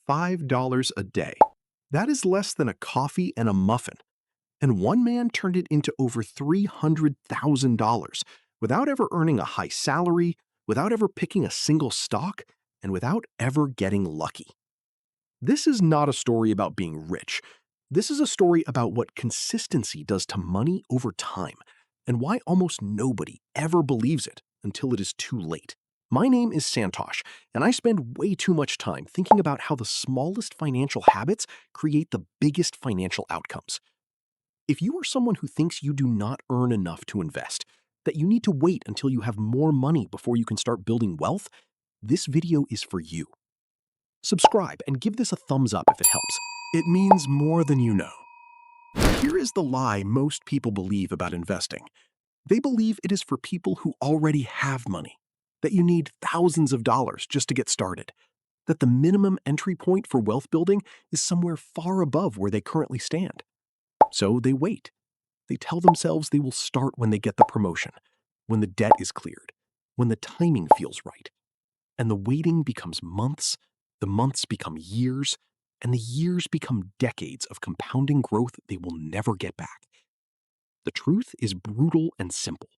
$5 a day. That is less than a coffee and a muffin. And one man turned it into over $300,000 without ever earning a high salary, without ever picking a single stock, and without ever getting lucky. This is not a story about being rich. This is a story about what consistency does to money over time and why almost nobody ever believes it until it is too late. My name is Santosh, and I spend way too much time thinking about how the smallest financial habits create the biggest financial outcomes. If you are someone who thinks you do not earn enough to invest, that you need to wait until you have more money before you can start building wealth, this video is for you. Subscribe and give this a thumbs up if it helps. It means more than you know. Here is the lie most people believe about investing. They believe it is for people who already have money, that you need thousands of dollars just to get started, that the minimum entry point for wealth building is somewhere far above where they currently stand. So they wait. They tell themselves they will start when they get the promotion, when the debt is cleared, when the timing feels right. And the waiting becomes months, the months become years, and the years become decades of compounding growth they will never get back. The truth is brutal and simple.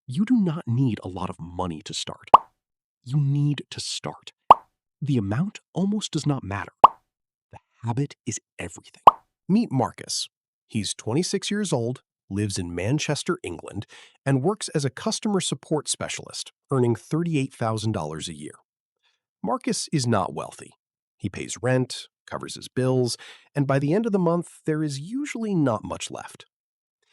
You do not need a lot of money to start. You need to start. The amount almost does not matter. The habit is everything. Meet Marcus. He's 26 years old, lives in Manchester, England, and works as a customer support specialist, earning $38,000 a year. Marcus is not wealthy. He pays rent, covers his bills, and by the end of the month, there is usually not much left.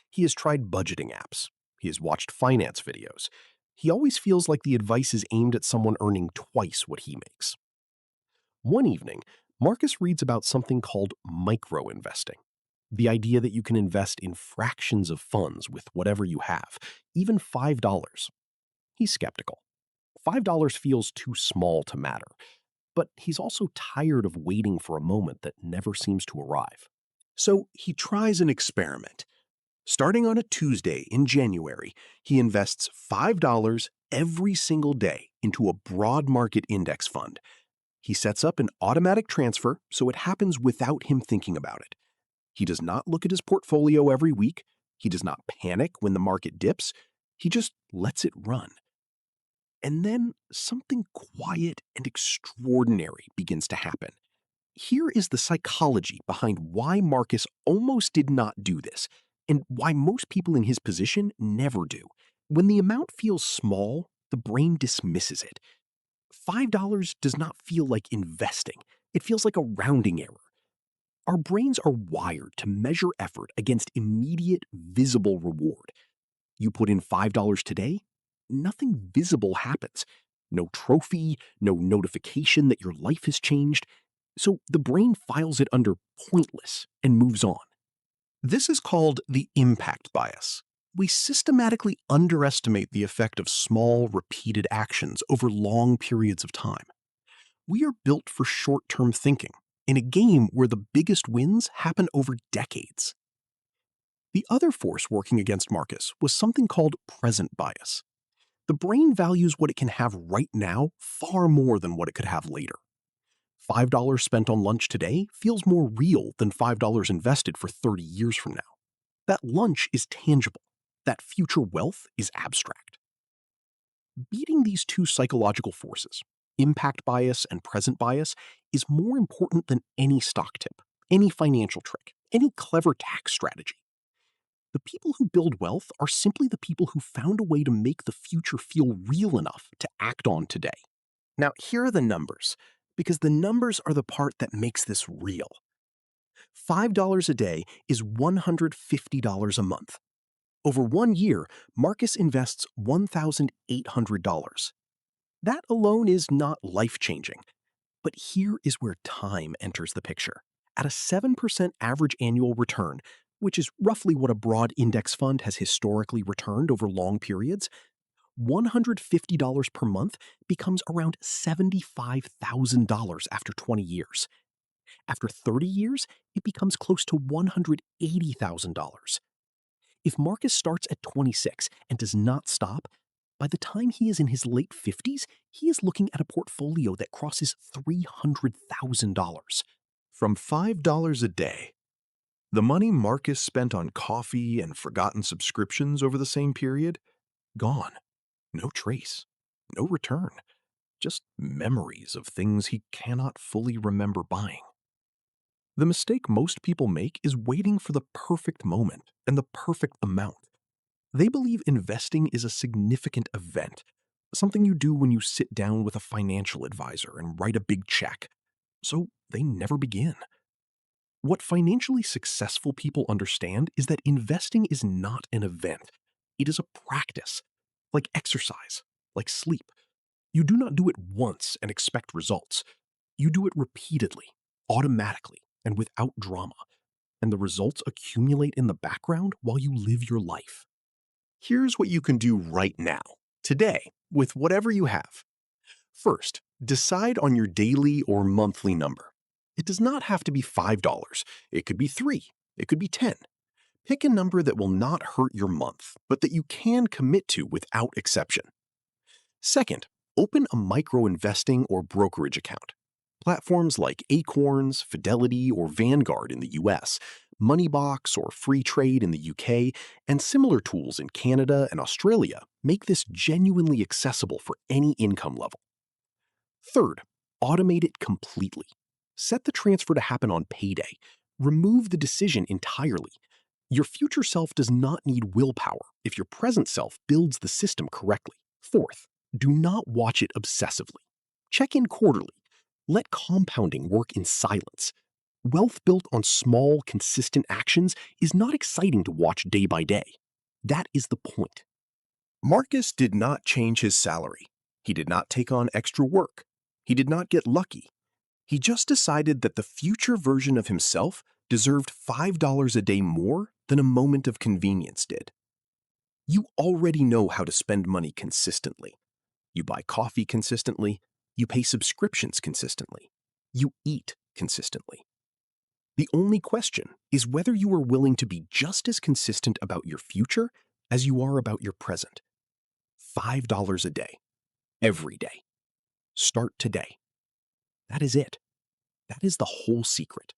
He has tried budgeting apps. He has watched finance videos. He always feels like the advice is aimed at someone earning twice what he makes. One evening, Marcus reads about something called micro-investing. The idea that you can invest in fractions of funds with whatever you have, even $5. He's skeptical. $5 feels too small to matter, but he's also tired of waiting for a moment that never seems to arrive. So he tries an experiment. Starting on a Tuesday in January, he invests $5 every single day into a broad market index fund. He sets up an automatic transfer so it happens without him thinking about it. He does not look at his portfolio every week. He does not panic when the market dips. He just lets it run. And then something quiet and extraordinary begins to happen. Here is the psychology behind why Marcus almost did not do this, and why most people in his position never do. When the amount feels small, the brain dismisses it. $5 does not feel like investing. It feels like a rounding error. Our brains are wired to measure effort against immediate, visible reward. You put in $5 today, nothing visible happens. No trophy, no notification that your life has changed. So the brain files it under pointless and moves on. This is called the impact bias. We systematically underestimate the effect of small, repeated actions over long periods of time. We are built for short-term thinking, in a game where the biggest wins happen over decades. The other force working against Marcus was something called present bias. The brain values what it can have right now far more than what it could have later. $5 spent on lunch today feels more real than $5 invested for 30 years from now. That lunch is tangible. That future wealth is abstract. Beating these two psychological forces, impact bias and present bias, is more important than any stock tip, any financial trick, any clever tax strategy. The people who build wealth are simply the people who found a way to make the future feel real enough to act on today. Now, here are the numbers, because the numbers are the part that makes this real. $5 a day is $150 a month. Over 1 year, Marcus invests $1,800. That alone is not life-changing. But here is where time enters the picture. At a 7% average annual return, which is roughly what a broad index fund has historically returned over long periods, $150 per month becomes around $75,000 after 20 years. After 30 years, it becomes close to $180,000. If Marcus starts at 26 and does not stop, By the time he is in his late 50s, he is looking at a portfolio that crosses $300,000. From $5 a day, the money Marcus spent on coffee and forgotten subscriptions over the same period, gone. No trace. No return. Just memories of things he cannot fully remember buying. The mistake most people make is waiting for the perfect moment and the perfect amount. They believe investing is a significant event, something you do when you sit down with a financial advisor and write a big check. So they never begin. What financially successful people understand is that investing is not an event. It is a practice, like exercise, like sleep. You do not do it once and expect results. You do it repeatedly, automatically, and without drama. And the results accumulate in the background while you live your life. Here's what you can do right now, today, with whatever you have. First, decide on your daily or monthly number. It does not have to be $5. It could be $3. It could be $10. Pick a number that will not hurt your month, but that you can commit to without exception. Second, open a micro-investing or brokerage account. Platforms like Acorns, Fidelity, or Vanguard in the US, Moneybox or Freetrade in the UK, and similar tools in Canada and Australia make this genuinely accessible for any income level. Third, automate it completely. Set the transfer to happen on payday. Remove the decision entirely. Your future self does not need willpower if your present self builds the system correctly. Fourth, do not watch it obsessively. Check in quarterly. Let compounding work in silence. Wealth built on small, consistent actions is not exciting to watch day by day. That is the point. Marcus did not change his salary. He did not take on extra work. He did not get lucky. He just decided that the future version of himself deserved $5 a day more than a moment of convenience did. You already know how to spend money consistently. You buy coffee consistently. You pay subscriptions consistently. You eat consistently. The only question is whether you are willing to be just as consistent about your future as you are about your present. $5 a day. Every day. Start today. That is it. That is the whole secret.